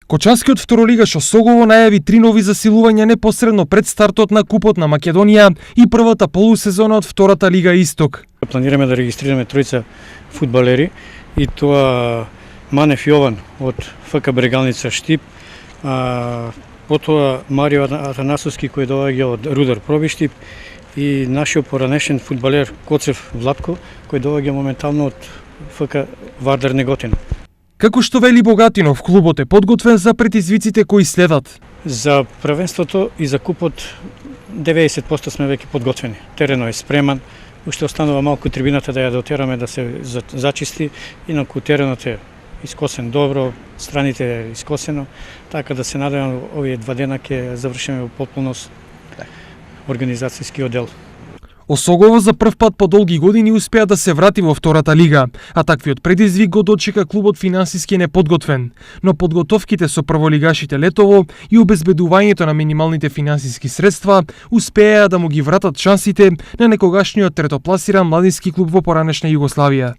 Кочанскиот второлигаш Осогово најави 3 нови засилувања непосредно пред стартот на Купот на Македонија и првата полусезона од втората Лига Исток. Планираме да регистрираме тројца фудбалери и тоа Манев Јован од ФК Брегалница Штип, потоа Марио Атанасовски кој доаѓа од Рудар Пробиштип и нашиот поранешен фудбалер Коцев Владко кој доаѓа моментално од ФК Вардар Неготина. Како што вели Богатинов, клубот е подготвен за предизвиците кои следат. За првенството и за купот 90% сме веќе подготвени. Теренот е спреман, уште останува малку трибината да ја дотераме да се зачисти, инаку теренот е искосен добро, страните е искосено, така да се надевам овие 2 дена ќе завршиме во потполност организацијски оддел. Осогово за прв пат по долги години успеа да се врати во втората лига, а таквиот предизвик го дочека клубот финансиски неподготвен, но подготовките со прволигашите летово и обезбедувањето на минималните финансиски средства успеа да му ги вратат шансите на некогашниот третопласиран младински клуб во поранешна Југославија.